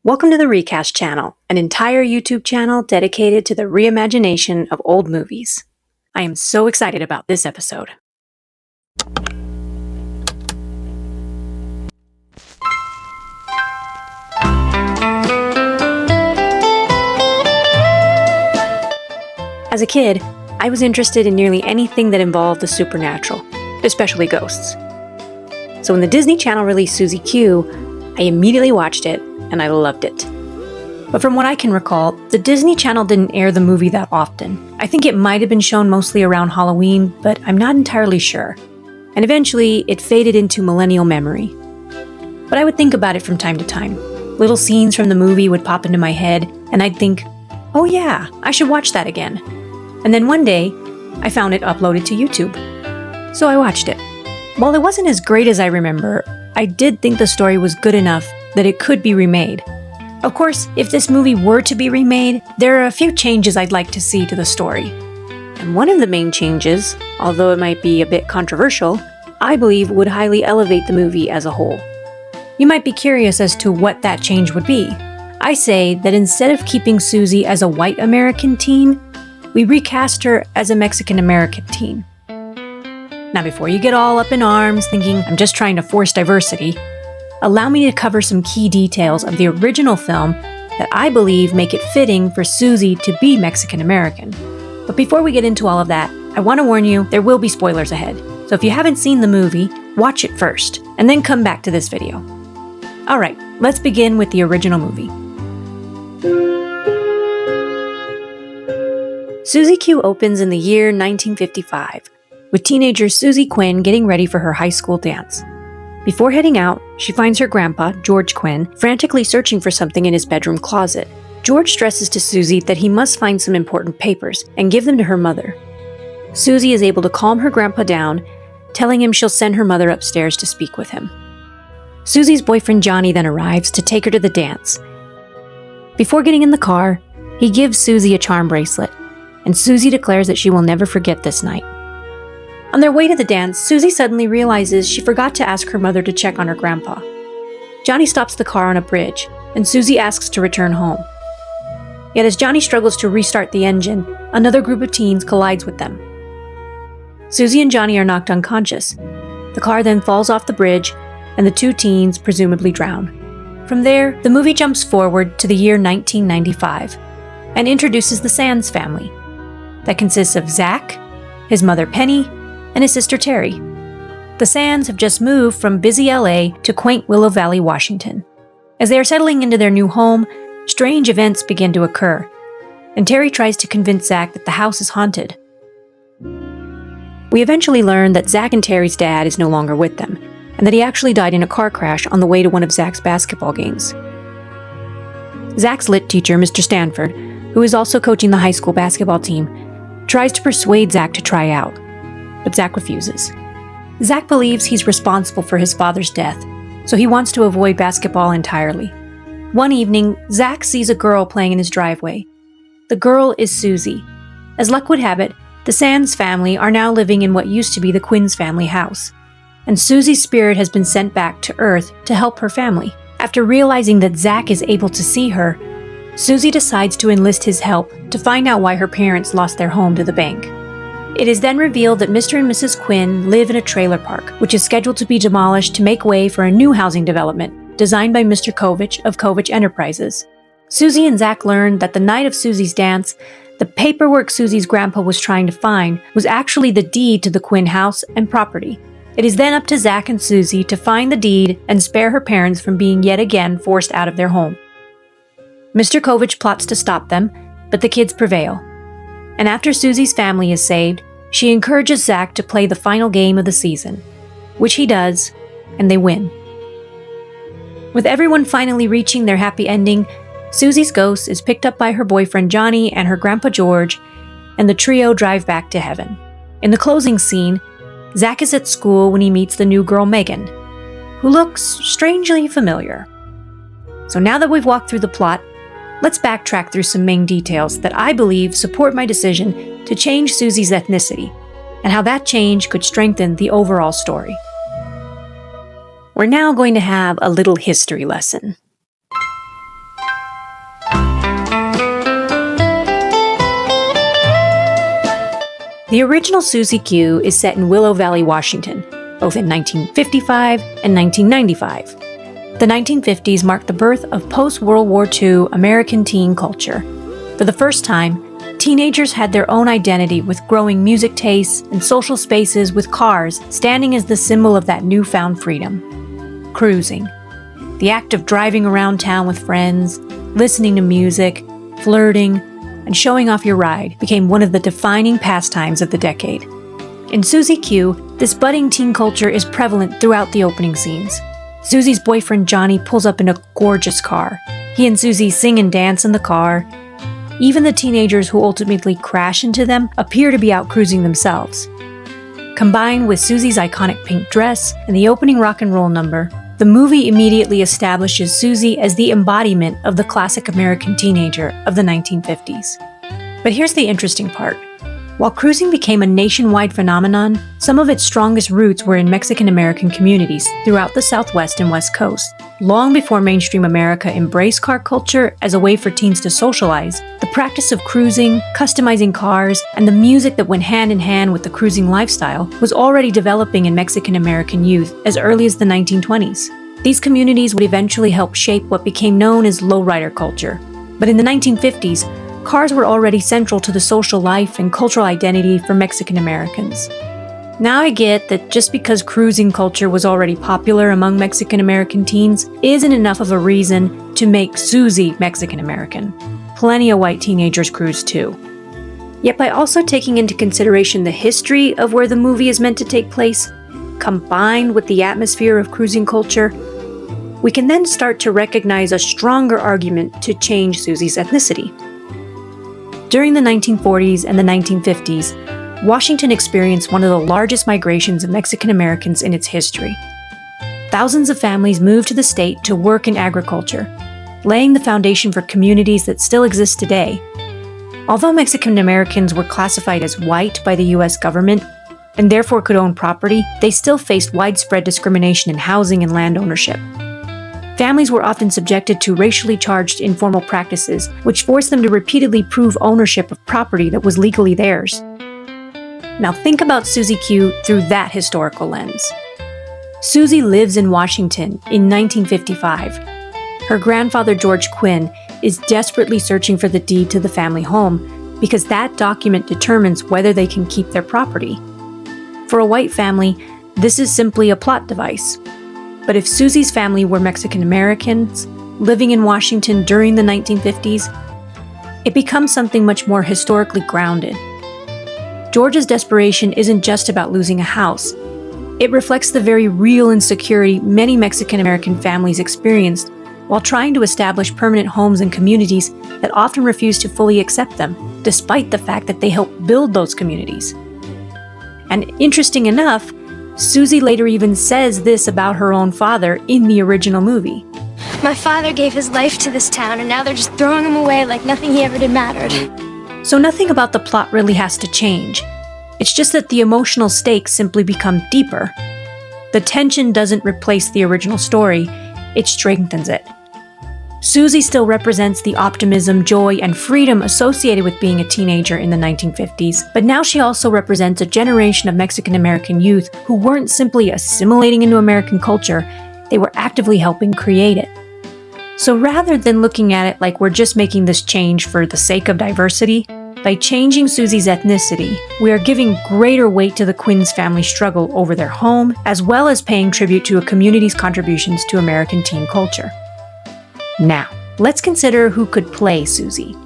Welcome to the Recast channel, an entire YouTube channel dedicated to the reimagination of old movies. I am so excited about this episode. As a kid, I was interested in nearly anything that involved the supernatural, especially ghosts. So when the Disney Channel released Susie Q, I immediately watched it, and I loved it. But from what I can recall, the Disney Channel didn't air the movie that often. I think it might have been shown mostly around Halloween, but I'm not entirely sure. And eventually, it faded into millennial memory. But I would think about it from time to time. Little scenes from the movie would pop into my head, and I'd think, oh yeah, I should watch that again. And then one day, I found it uploaded to YouTube. So I watched it. While it wasn't as great as I remember, I did think the story was good enough that it could be remade. Of course, if this movie were to be remade, there are a few changes I'd like to see to the story. And one of the main changes, although it might be a bit controversial, I believe would highly elevate the movie as a whole. You might be curious as to what that change would be. I say that instead of keeping Susie as a white American teen, we recast her as a Mexican American teen. Now, before you get all up in arms thinking I'm just trying to force diversity, allow me to cover some key details of the original film that I believe make it fitting for Susie to be Mexican American. But before we get into all of that, I want to warn you, there will be spoilers ahead. So if you haven't seen the movie, watch it first, and then come back to this video. Alright, let's begin with the original movie. Susie Q opens in the year 1955, with teenager Susie Quinn getting ready for her high school dance. Before heading out, she finds her grandpa, George Quinn, frantically searching for something in his bedroom closet. George stresses to Susie that he must find some important papers and give them to her mother. Susie is able to calm her grandpa down, telling him she'll send her mother upstairs to speak with him. Susie's boyfriend Johnny then arrives to take her to the dance. Before getting in the car, he gives Susie a charm bracelet, and Susie declares that she will never forget this night. On their way to the dance, Susie suddenly realizes she forgot to ask her mother to check on her grandpa. Johnny stops the car on a bridge, and Susie asks to return home. Yet as Johnny struggles to restart the engine, another group of teens collides with them. Susie and Johnny are knocked unconscious. The car then falls off the bridge, and the two teens presumably drown. From there, the movie jumps forward to the year 1995 and introduces the Sands family. That consists of Zach, his mother Penny, and his sister Terry. The Sands have just moved from busy LA to quaint Willow Valley, Washington. As they are settling into their new home, strange events begin to occur, and Terry tries to convince Zach that the house is haunted. We eventually learn that Zach and Terry's dad is no longer with them, and that he actually died in a car crash on the way to one of Zach's basketball games. Zach's lit teacher, Mr. Stanford, who is also coaching the high school basketball team, tries to persuade Zach to try out, but Zach refuses. Zach believes he's responsible for his father's death, so he wants to avoid basketball entirely. One evening, Zach sees a girl playing in his driveway. The girl is Susie. As luck would have it, the Sands family are now living in what used to be the Quinn's family house, and Susie's spirit has been sent back to Earth to help her family. After realizing that Zach is able to see her, Susie decides to enlist his help to find out why her parents lost their home to the bank. It is then revealed that Mr. and Mrs. Quinn live in a trailer park, which is scheduled to be demolished to make way for a new housing development designed by Mr. Kovich of Kovich Enterprises. Susie and Zach learn that the night of Susie's dance, the paperwork Susie's grandpa was trying to find was actually the deed to the Quinn house and property. It is then up to Zach and Susie to find the deed and spare her parents from being yet again forced out of their home. Mr. Kovich plots to stop them, but the kids prevail. And after Susie's family is saved, she encourages Zach to play the final game of the season, which he does, and they win. With everyone finally reaching their happy ending, Susie's ghost is picked up by her boyfriend Johnny and her grandpa George, and the trio drive back to heaven. In the closing scene, Zach is at school when he meets the new girl Megan, who looks strangely familiar. So now that we've walked through the plot, let's backtrack through some main details that I believe support my decision to change Susie's ethnicity, and how that change could strengthen the overall story. We're now going to have a little history lesson. The original Susie Q is set in Willow Valley, Washington, both in 1955 and 1995. The 1950s marked the birth of post-World War II American teen culture. For the first time, teenagers had their own identity with growing music tastes and social spaces with cars standing as the symbol of that newfound freedom. Cruising. The act of driving around town with friends, listening to music, flirting, and showing off your ride became one of the defining pastimes of the decade. In Susie Q, this budding teen culture is prevalent throughout the opening scenes. Susie's boyfriend Johnny pulls up in a gorgeous car. He and Susie sing and dance in the car. Even the teenagers who ultimately crash into them appear to be out cruising themselves. Combined with Susie's iconic pink dress and the opening rock and roll number, the movie immediately establishes Susie as the embodiment of the classic American teenager of the 1950s. But here's the interesting part. While cruising became a nationwide phenomenon, some of its strongest roots were in Mexican-American communities throughout the Southwest and West Coast. Long before mainstream America embraced car culture as a way for teens to socialize, the practice of cruising, customizing cars, and the music that went hand in hand with the cruising lifestyle was already developing in Mexican-American youth as early as the 1920s. These communities would eventually help shape what became known as lowrider culture. But in the 1950s, cars were already central to the social life and cultural identity for Mexican Americans. Now I get that just because cruising culture was already popular among Mexican American teens isn't enough of a reason to make Susie Mexican American. Plenty of white teenagers cruise too. Yet by also taking into consideration the history of where the movie is meant to take place, combined with the atmosphere of cruising culture, we can then start to recognize a stronger argument to change Susie's ethnicity. During the 1940s and the 1950s, Washington experienced one of the largest migrations of Mexican Americans in its history. Thousands of families moved to the state to work in agriculture, laying the foundation for communities that still exist today. Although Mexican Americans were classified as white by the U.S. government and therefore could own property, they still faced widespread discrimination in housing and land ownership. Families were often subjected to racially charged informal practices, which forced them to repeatedly prove ownership of property that was legally theirs. Now think about Susie Q through that historical lens. Susie lives in Washington in 1955. Her grandfather, George Quinn, is desperately searching for the deed to the family home because that document determines whether they can keep their property. For a white family, this is simply a plot device. But if Susie's family were Mexican Americans living in Washington during the 1950s, it becomes something much more historically grounded. George's desperation isn't just about losing a house. It reflects the very real insecurity many Mexican American families experienced while trying to establish permanent homes and communities that often refuse to fully accept them, despite the fact that they helped build those communities. And interesting enough, Susie later even says this about her own father in the original movie. My father gave his life to this town, and now they're just throwing him away like nothing he ever did mattered. So nothing about the plot really has to change. It's just that the emotional stakes simply become deeper. The tension doesn't replace the original story, it strengthens it. Susie still represents the optimism, joy, and freedom associated with being a teenager in the 1950s, but now she also represents a generation of Mexican American youth who weren't simply assimilating into American culture, they were actively helping create it. So rather than looking at it like we're just making this change for the sake of diversity, by changing Susie's ethnicity, we are giving greater weight to the Quinn's family struggle over their home, as well as paying tribute to a community's contributions to American teen culture. Now, let's consider who could play Susie.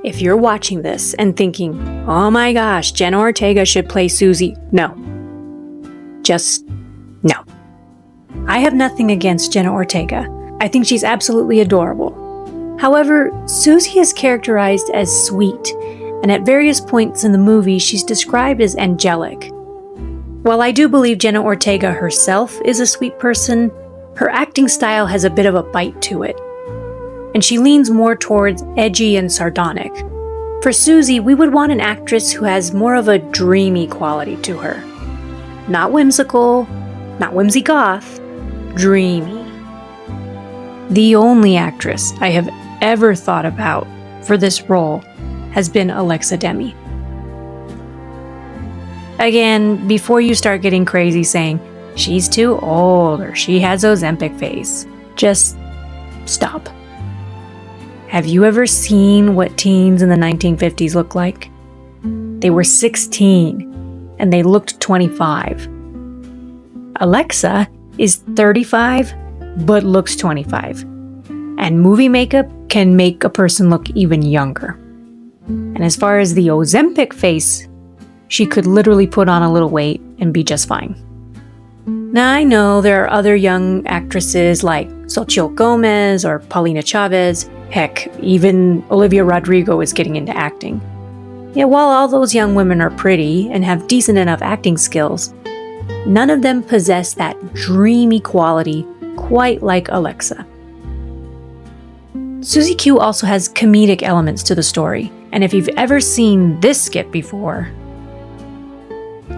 If you're watching this and thinking, oh my gosh, Jenna Ortega should play Susie, no. Just no. I have nothing against Jenna Ortega. I think she's absolutely adorable. However, Susie is characterized as sweet, and at various points in the movie she's described as angelic. While I do believe Jenna Ortega herself is a sweet person, her acting style has a bit of a bite to it, and she leans more towards edgy and sardonic. For Susie, we would want an actress who has more of a dreamy quality to her. Not whimsical, not whimsy goth, dreamy. The only actress I have ever thought about for this role has been Alexa Demie. Again, before you start getting crazy saying, she's too old or she has Ozempic face, just stop. Have you ever seen what teens in the 1950s looked like? They were 16 and they looked 25. Alexa is 35 but looks 25. And movie makeup can make a person look even younger. And as far as the Ozempic face, she could literally put on a little weight and be just fine. Now I know there are other young actresses like Xochitl Gomez or Paulina Chavez. Heck, even Olivia Rodrigo is getting into acting. Yet while all those young women are pretty and have decent enough acting skills, none of them possess that dreamy quality quite like Alexa. Susie Q also has comedic elements to the story, and if you've ever seen this skit before,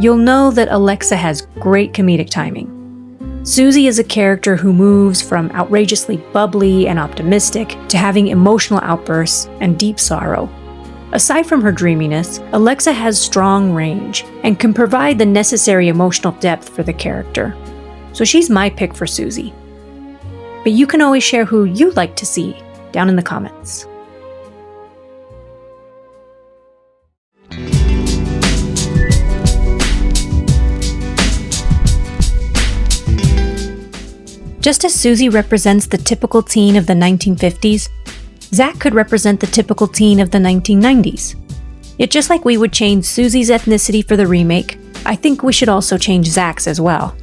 you'll know that Alexa has great comedic timing. Susie is a character who moves from outrageously bubbly and optimistic to having emotional outbursts and deep sorrow. Aside from her dreaminess, Alexa has strong range and can provide the necessary emotional depth for the character. So she's my pick for Susie. But you can always share who you'd like to see down in the comments. Just as Susie represents the typical teen of the 1950s, Zach could represent the typical teen of the 1990s. Yet just like we would change Susie's ethnicity for the remake, I think we should also change Zach's as well.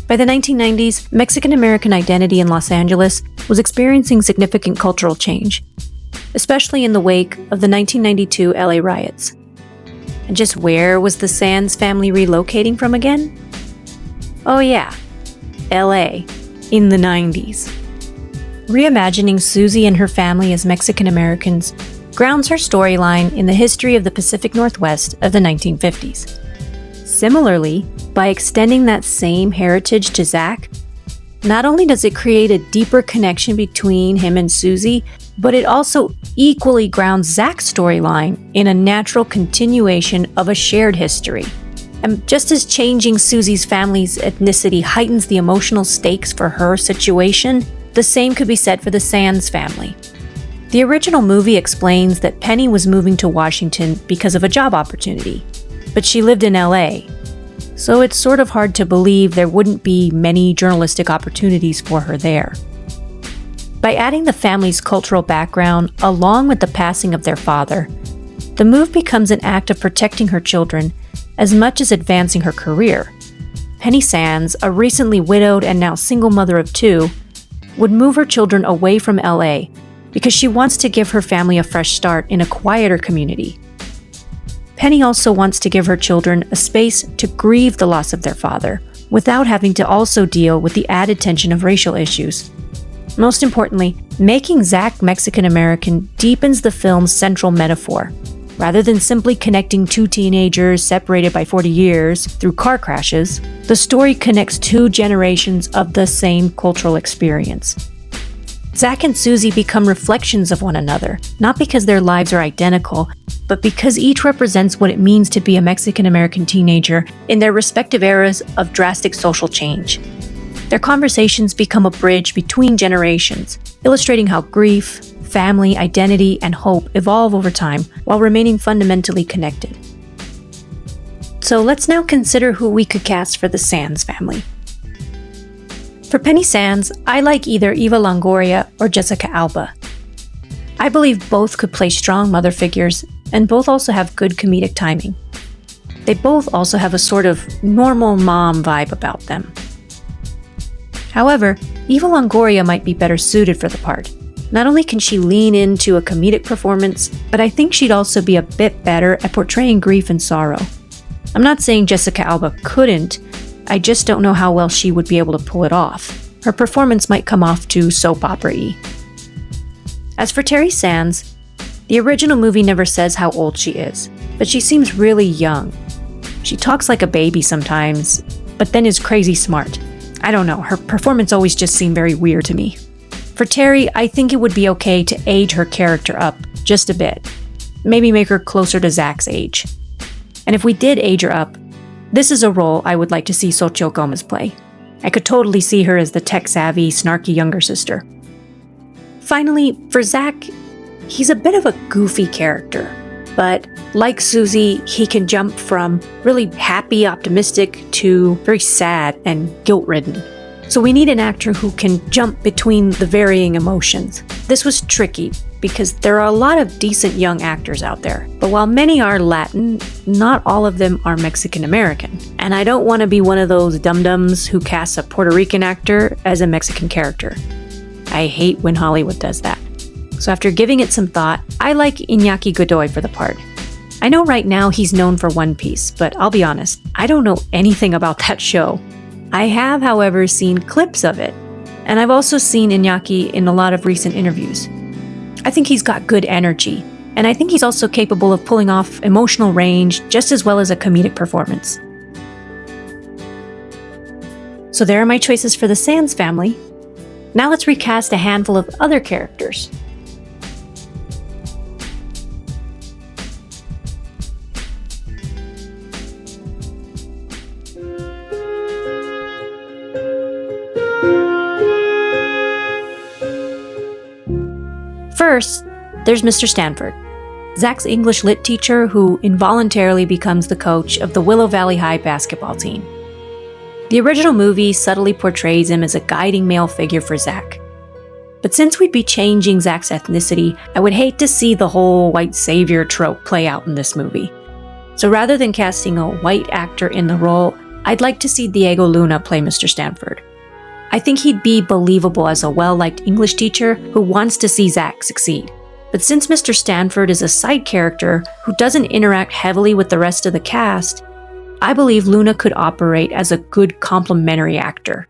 By the 1990s, Mexican-American identity in Los Angeles was experiencing significant cultural change, especially in the wake of the 1992 LA riots. And just where was the Sands family relocating from again? Oh yeah, LA, in the 90s. Reimagining Susie and her family as Mexican Americans grounds her storyline in the history of the Pacific Northwest of the 1950s. Similarly, by extending that same heritage to Zach, not only does it create a deeper connection between him and Susie, but it also equally grounds Zach's storyline in a natural continuation of a shared history. And just as changing Susie's family's ethnicity heightens the emotional stakes for her situation, the same could be said for the Sands family. The original movie explains that Penny was moving to Washington because of a job opportunity, but she lived in LA, so it's sort of hard to believe there wouldn't be many journalistic opportunities for her there. By adding the family's cultural background along with the passing of their father, the move becomes an act of protecting her children as much as advancing her career. Penny Sands, a recently widowed and now single mother of two, would move her children away from LA because she wants to give her family a fresh start in a quieter community. Penny also wants to give her children a space to grieve the loss of their father without having to also deal with the added tension of racial issues. Most importantly, making Zach Mexican American deepens the film's central metaphor. Rather than simply connecting two teenagers separated by 40 years through car crashes, the story connects two generations of the same cultural experience. Zach and Susie become reflections of one another, not because their lives are identical, but because each represents what it means to be a Mexican-American teenager in their respective eras of drastic social change. Their conversations become a bridge between generations, illustrating how grief, family, identity, and hope evolve over time while remaining fundamentally connected. So let's now consider who we could cast for the Sands family. For Penny Sands, I like either Eva Longoria or Jessica Alba. I believe both could play strong mother figures, and both also have good comedic timing. They both also have a sort of normal mom vibe about them. However, Eva Longoria might be better suited for the part. Not only can she lean into a comedic performance, but I think she'd also be a bit better at portraying grief and sorrow. I'm not saying Jessica Alba couldn't, I just don't know how well she would be able to pull it off. Her performance might come off too soap opera-y. As for Terry Sands, the original movie never says how old she is, but she seems really young. She talks like a baby sometimes, but then is crazy smart. I don't know, her performance always just seemed very weird to me. For Terry, I think it would be okay to age her character up just a bit. Maybe make her closer to Zach's age. And if we did age her up, this is a role I would like to see Xochitl Gomez play. I could totally see her as the tech-savvy, snarky younger sister. Finally, for Zach, he's a bit of a goofy character. But like Susie, he can jump from really happy, optimistic to very sad and guilt-ridden. So we need an actor who can jump between the varying emotions. This was tricky because there are a lot of decent young actors out there. But while many are Latin, not all of them are Mexican American. And I don't want to be one of those dum-dums who casts a Puerto Rican actor as a Mexican character. I hate when Hollywood does that. So after giving it some thought, I like Iñaki Godoy for the part. I know right now he's known for One Piece, but I'll be honest, I don't know anything about that show. I have, however, seen clips of it, and I've also seen Iñaki in a lot of recent interviews. I think he's got good energy, and I think he's also capable of pulling off emotional range just as well as a comedic performance. So there are my choices for the Sands family. Now let's recast a handful of other characters. First, there's Mr. Stanford, Zach's English lit teacher who involuntarily becomes the coach of the Willow Valley High basketball team. The original movie subtly portrays him as a guiding male figure for Zach. But since we'd be changing Zach's ethnicity, I would hate to see the whole white savior trope play out in this movie. So rather than casting a white actor in the role, I'd like to see Diego Luna play Mr. Stanford. I think he'd be believable as a well-liked English teacher who wants to see Zach succeed. But since Mr. Stanford is a side character who doesn't interact heavily with the rest of the cast, I believe Luna could operate as a good complementary actor.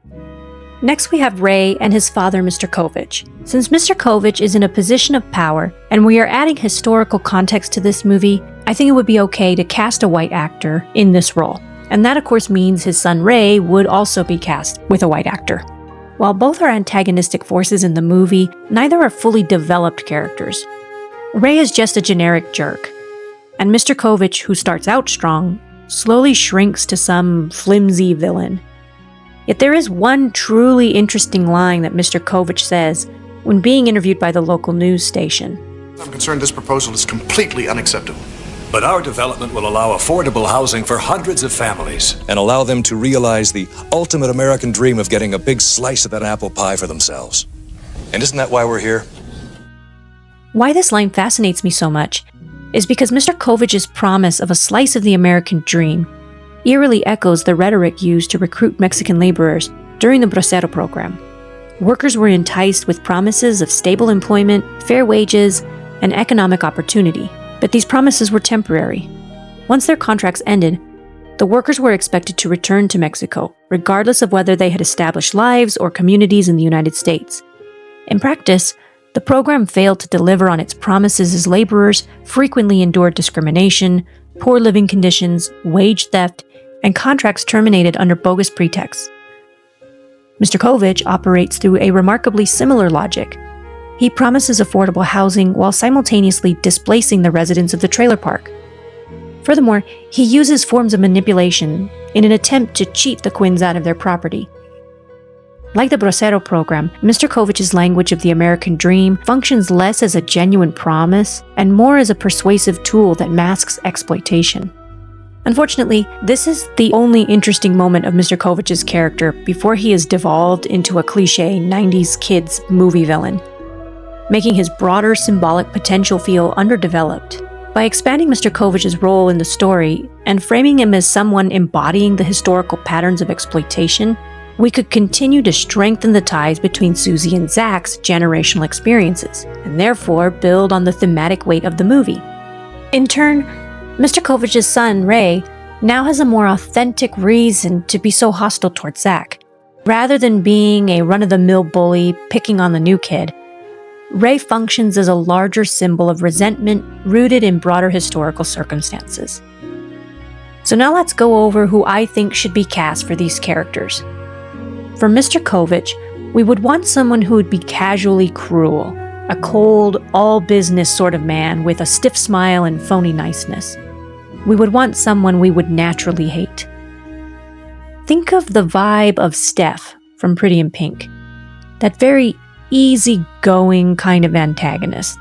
Next we have Ray and his father, Mr. Kovich. Since Mr. Kovich is in a position of power and we are adding historical context to this movie, I think it would be okay to cast a white actor in this role. And that of course means his son Ray would also be cast with a white actor. While both are antagonistic forces in the movie, neither are fully developed characters. Ray is just a generic jerk, and Mr. Kovich, who starts out strong, slowly shrinks to some flimsy villain. Yet there is one truly interesting line that Mr. Kovich says when being interviewed by the local news station. I'm concerned this proposal is completely unacceptable. But our development will allow affordable housing for hundreds of families and allow them to realize the ultimate American dream of getting a big slice of that apple pie for themselves. And isn't that why we're here? Why this line fascinates me so much is because Mr. Kovich's promise of a slice of the American dream eerily echoes the rhetoric used to recruit Mexican laborers during the Bracero program. Workers were enticed with promises of stable employment, fair wages, and economic opportunity. But these promises were temporary. Once their contracts ended, the workers were expected to return to Mexico, regardless of whether they had established lives or communities in the United States. In practice, the program failed to deliver on its promises as laborers frequently endured discrimination, poor living conditions, wage theft, and contracts terminated under bogus pretexts. Mr. Kovich operates through a remarkably similar logic. He promises affordable housing while simultaneously displacing the residents of the trailer park. Furthermore, he uses forms of manipulation in an attempt to cheat the Quins out of their property. Like the Bracero program, Mr. Kovich's language of the American dream functions less as a genuine promise and more as a persuasive tool that masks exploitation. Unfortunately, this is the only interesting moment of Mr. Kovich's character before he is devolved into a cliché 90s kids movie villain, making his broader symbolic potential feel underdeveloped. By expanding Mr. Kovich's role in the story and framing him as someone embodying the historical patterns of exploitation, we could continue to strengthen the ties between Susie and Zach's generational experiences, and therefore build on the thematic weight of the movie. In turn, Mr. Kovich's son, Ray, now has a more authentic reason to be so hostile towards Zach. Rather than being a run-of-the-mill bully picking on the new kid, Ray functions as a larger symbol of resentment rooted in broader historical circumstances. So now let's go over who I think should be cast for these characters. For Mr. Kovich, We would want someone who would be casually cruel, a cold, all-business sort of man with a stiff smile and phony niceness. We would want someone we would naturally hate. Think of the vibe of Steph from Pretty in Pink, that very easygoing kind of antagonist.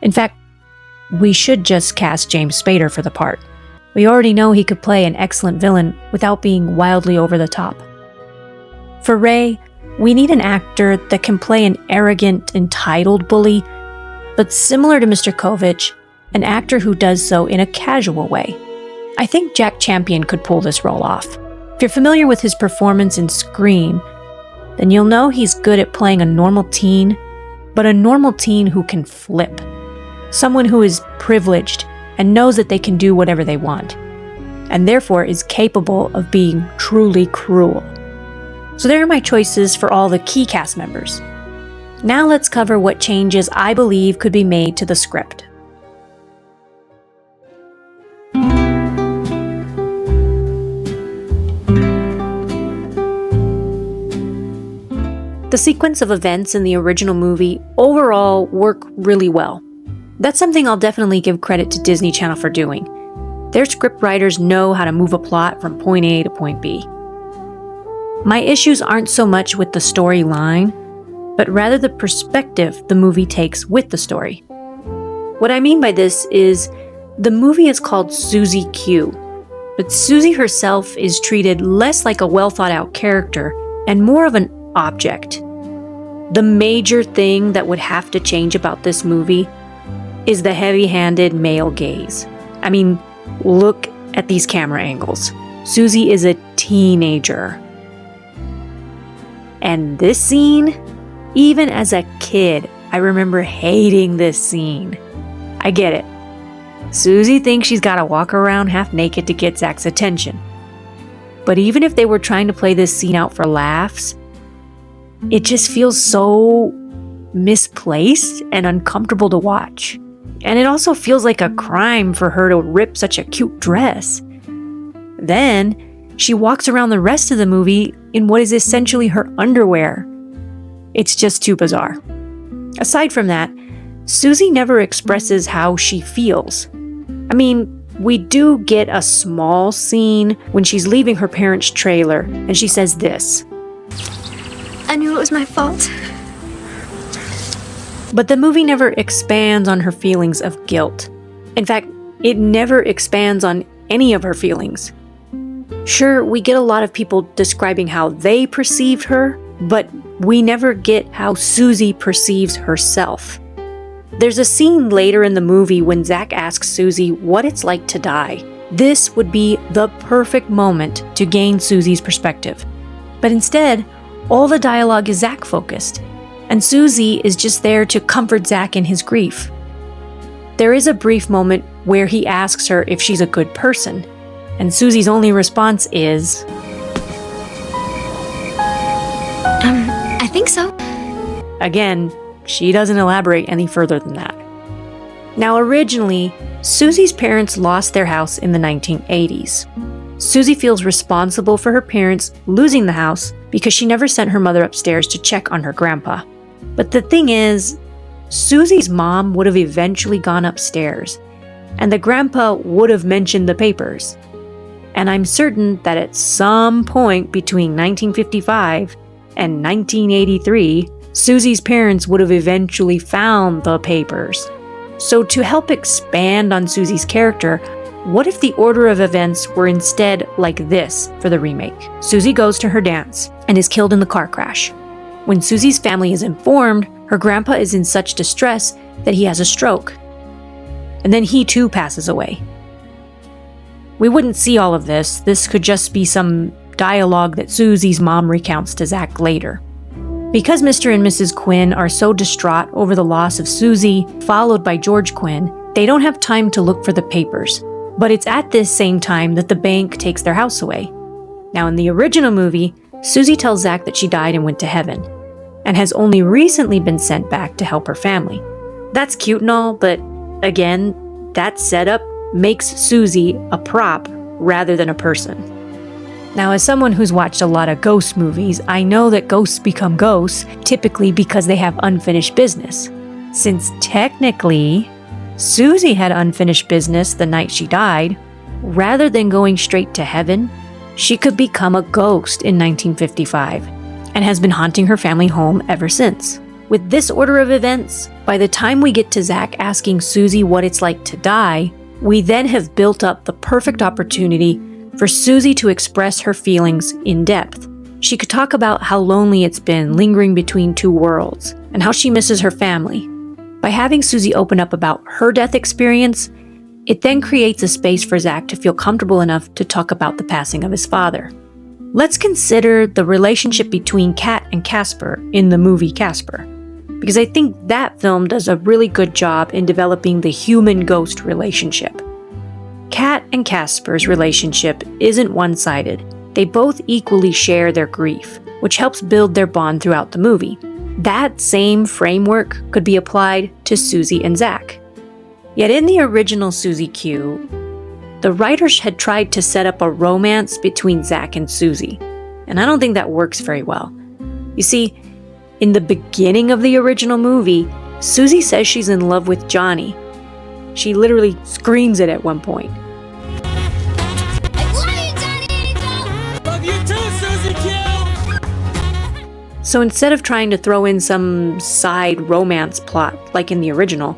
In fact, we should just cast James Spader for the part. We already know he could play an excellent villain without being wildly over the top. For Ray, we need an actor that can play an arrogant, entitled bully, but similar to Mr. Kovich, an actor who does so in a casual way. I think Jack Champion could pull this role off. If you're familiar with his performance in Scream, then you'll know he's good at playing a normal teen, but a normal teen who can flip. Someone who is privileged and knows that they can do whatever they want, and therefore is capable of being truly cruel. So there are my choices for all the key cast members. Now let's cover what changes I believe could be made to the script. The sequence of events in the original movie overall work really well. That's something I'll definitely give credit to Disney Channel for doing. Their scriptwriters know how to move a plot from point A to point B. My issues aren't so much with the storyline, but rather the perspective the movie takes with the story. What I mean by this is, the movie is called Susie Q, but Susie herself is treated less like a well-thought-out character and more of an object. The major thing that would have to change about this movie is the heavy-handed male gaze. I mean, look at these camera angles. Susie is a teenager. And this scene, even as a kid, I remember hating this scene. I get it. Susie thinks she's gotta walk around half naked to get Zach's attention. But even if they were trying to play this scene out for laughs, it just feels so misplaced and uncomfortable to watch. And it also feels like a crime for her to rip such a cute dress. Then, she walks around the rest of the movie in what is essentially her underwear. It's just too bizarre. Aside from that, Susie never expresses how she feels. I mean, we do get a small scene when she's leaving her parents' trailer, and she says this. I knew it was my fault. But the movie never expands on her feelings of guilt. In fact, it never expands on any of her feelings. Sure, we get a lot of people describing how they perceived her, but we never get how Susie perceives herself. There's a scene later in the movie when Zach asks Susie what it's like to die. This would be the perfect moment to gain Susie's perspective. But instead, all the dialogue is Zach-focused, and Susie is just there to comfort Zach in his grief. There is a brief moment where he asks her if she's a good person, and Susie's only response is, I think so. Again, she doesn't elaborate any further than that. Now, originally, Susie's parents lost their house in the 1980s. Susie feels responsible for her parents losing the house because she never sent her mother upstairs to check on her grandpa. But the thing is, Susie's mom would have eventually gone upstairs, and the grandpa would have mentioned the papers. And I'm certain that at some point between 1955 and 1983, Susie's parents would have eventually found the papers. So to help expand on Susie's character, what if the order of events were instead like this for the remake? Susie goes to her dance and is killed in the car crash. When Susie's family is informed, her grandpa is in such distress that he has a stroke. And then he too passes away. We wouldn't see all of this. This could just be some dialogue that Susie's mom recounts to Zach later. Because Mr. and Mrs. Quinn are so distraught over the loss of Susie, followed by George Quinn, they don't have time to look for the papers. But it's at this same time that the bank takes their house away. Now, in the original movie, Susie tells Zach that she died and went to heaven, and has only recently been sent back to help her family. That's cute and all, but again, that setup makes Susie a prop rather than a person. Now, as someone who's watched a lot of ghost movies, I know that ghosts become ghosts typically because they have unfinished business. Since technically, Susie had unfinished business the night she died, rather than going straight to heaven, she could become a ghost in 1955 and has been haunting her family home ever since. With this order of events, by the time we get to Zach asking Susie what it's like to die, we then have built up the perfect opportunity for Susie to express her feelings in depth. She could talk about how lonely it's been lingering between two worlds and how she misses her family. By having Susie open up about her death experience, it then creates a space for Zach to feel comfortable enough to talk about the passing of his father. Let's consider the relationship between Kat and Casper in the movie Casper, because I think that film does a really good job in developing the human-ghost relationship. Kat and Casper's relationship isn't one-sided. They both equally share their grief, which helps build their bond throughout the movie. That same framework could be applied to Susie and Zach. Yet in the original Susie Q, the writers had tried to set up a romance between Zach and Susie, and I don't think that works very well. You see, in the beginning of the original movie, Susie says she's in love with Johnny. She literally screams it at one point. Love you too, Susie Q! So instead of trying to throw in some side romance plot like in the original,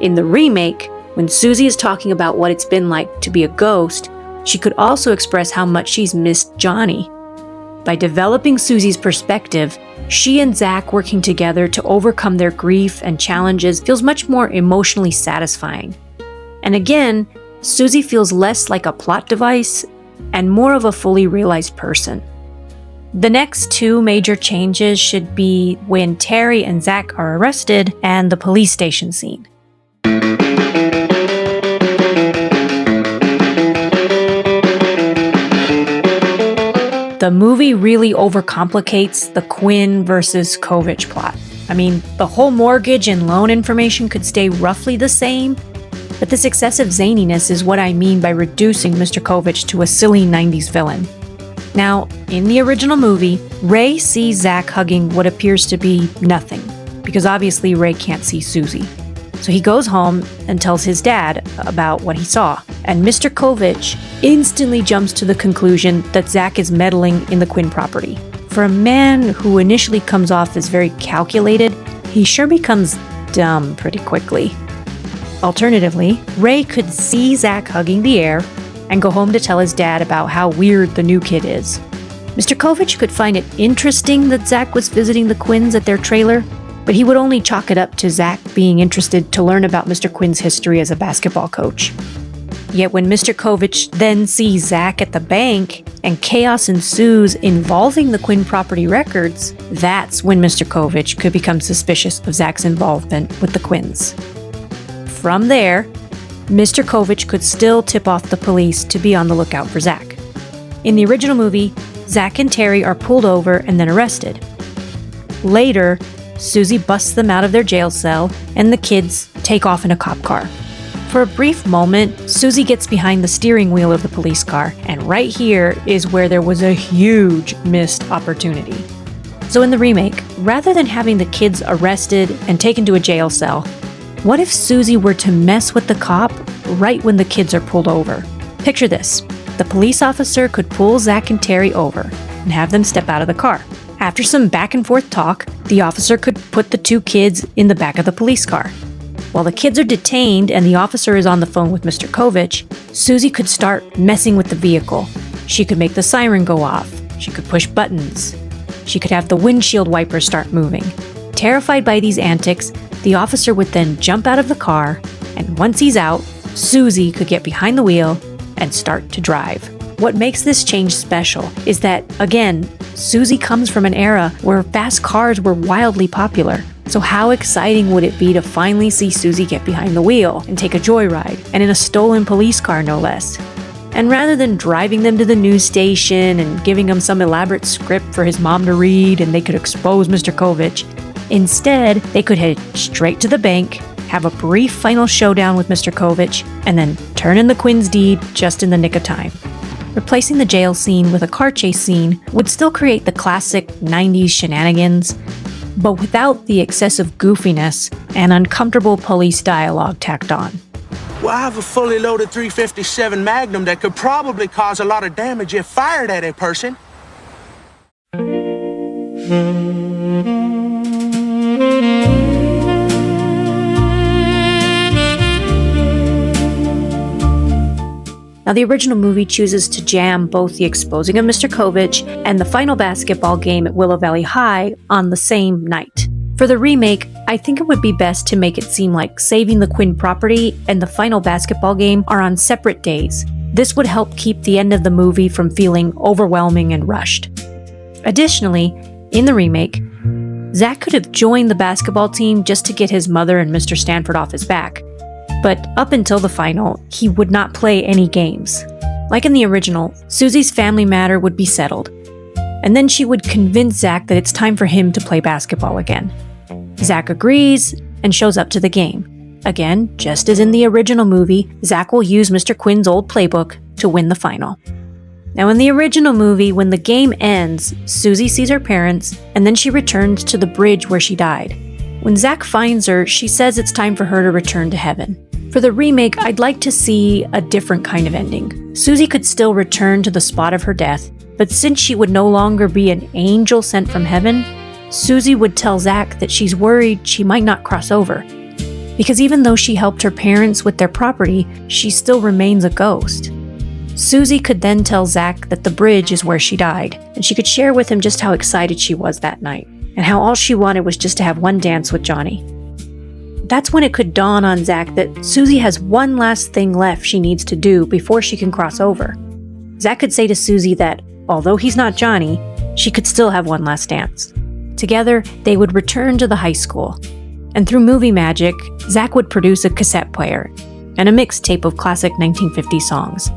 in the remake, when Susie is talking about what it's been like to be a ghost, she could also express how much she's missed Johnny. By developing Susie's perspective, she and Zach working together to overcome their grief and challenges feels much more emotionally satisfying. And again, Susie feels less like a plot device and more of a fully realized person. The next two major changes should be when Terry and Zach are arrested and the police station scene. The movie really overcomplicates the Quinn versus Kovich plot. I mean, the whole mortgage and loan information could stay roughly the same, but this excessive zaniness is what I mean by reducing Mr. Kovich to a silly 90s villain. Now, in the original movie, Ray sees Zach hugging what appears to be nothing, because obviously Ray can't see Susie. So he goes home and tells his dad about what he saw, and Mr. Kovich instantly jumps to the conclusion that Zach is meddling in the Quinn property. For a man who initially comes off as very calculated, he sure becomes dumb pretty quickly. Alternatively, Ray could see Zach hugging the air and go home to tell his dad about how weird the new kid is. Mr. Kovich could find it interesting that Zach was visiting the Quinns at their trailer, but he would only chalk it up to Zach being interested to learn about Mr. Quinn's history as a basketball coach. Yet when Mr. Kovich then sees Zach at the bank and chaos ensues involving the Quinn property records, that's when Mr. Kovich could become suspicious of Zach's involvement with the Quinns. From there, Mr. Kovich could still tip off the police to be on the lookout for Zach. In the original movie, Zach and Terry are pulled over and then arrested. Later, Susie busts them out of their jail cell and the kids take off in a cop car. For a brief moment, Susie gets behind the steering wheel of the police car, and right here is where there was a huge missed opportunity. So in the remake, rather than having the kids arrested and taken to a jail cell, what if Susie were to mess with the cop right when the kids are pulled over? Picture this. The police officer could pull Zach and Terry over and have them step out of the car. After some back and forth talk, the officer could put the two kids in the back of the police car. While the kids are detained and the officer is on the phone with Mr. Kovich, Susie could start messing with the vehicle. She could make the siren go off. She could push buttons. She could have the windshield wipers start moving. Terrified by these antics, the officer would then jump out of the car, and once he's out, Susie could get behind the wheel and start to drive. What makes this change special is that, again, Susie comes from an era where fast cars were wildly popular. So how exciting would it be to finally see Susie get behind the wheel and take a joyride, and in a stolen police car no less? And rather than driving them to the news station and giving them some elaborate script for his mom to read and they could expose Mr. Kovich, instead they could head straight to the bank, have a brief final showdown with Mr. Kovich, and then turn in the Quinn's deed just in the nick of time. replacing the jail scene with a car chase scene would still create the classic 90s shenanigans, but without the excessive goofiness and uncomfortable police dialogue tacked on. Well, I have a fully loaded .357 Magnum that could probably cause a lot of damage if fired at a person. Now, the original movie chooses to jam both the exposing of Mr. Kovich and the final basketball game at Willow Valley High on the same night. For the remake, I think it would be best to make it seem like saving the Quinn property and the final basketball game are on separate days. This would help keep the end of the movie from feeling overwhelming and rushed. Additionally, in the remake, Zach could have joined the basketball team just to get his mother and Mr. Stanford off his back. But up until the final, he would not play any games. Like in the original, Susie's family matter would be settled, and then she would convince Zach that it's time for him to play basketball again. Zach agrees and shows up to the game. Again, just as in the original movie, Zach will use Mr. Quinn's old playbook to win the final. Now, in the original movie, when the game ends, Susie sees her parents, and then she returns to the bridge where she died. When Zach finds her, she says it's time for her to return to heaven. For the remake, I'd like to see a different kind of ending. Susie could still return to the spot of her death, but since she would no longer be an angel sent from heaven, Susie would tell Zach that she's worried she might not cross over. Because even though she helped her parents with their property, she still remains a ghost. Susie could then tell Zach that the bridge is where she died, and she could share with him just how excited she was that night, and how all she wanted was just to have one dance with Johnny. That's when it could dawn on Zach that Susie has one last thing left she needs to do before she can cross over. Zach could say to Susie that, although he's not Johnny, she could still have one last dance. Together, they would return to the high school. And through movie magic, Zach would produce a cassette player and a mixtape of classic 1950s songs.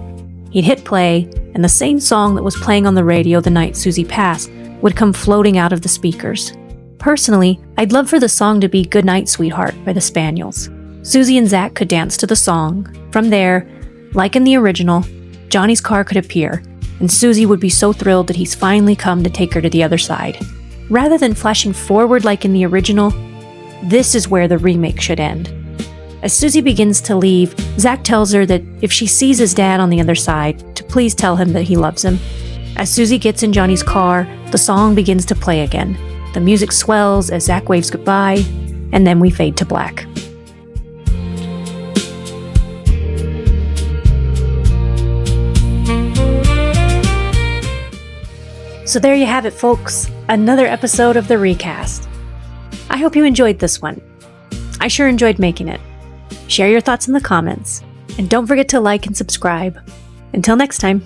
He'd hit play, and the same song that was playing on the radio the night Susie passed would come floating out of the speakers. Personally, I'd love for the song to be Goodnight Sweetheart by the Spaniels. Susie and Zach could dance to the song. From there, like in the original, Johnny's car could appear, and Susie would be so thrilled that he's finally come to take her to the other side. Rather than flashing forward like in the original, this is where the remake should end. As Susie begins to leave, Zach tells her that if she sees his dad on the other side, to please tell him that he loves him. As Susie gets in Johnny's car, the song begins to play again. The music swells as Zach waves goodbye, and then we fade to black. So there you have it, folks. Another episode of the Recast. I hope you enjoyed this one. I sure enjoyed making it. Share your thoughts in the comments, and don't forget to like and subscribe. Until next time.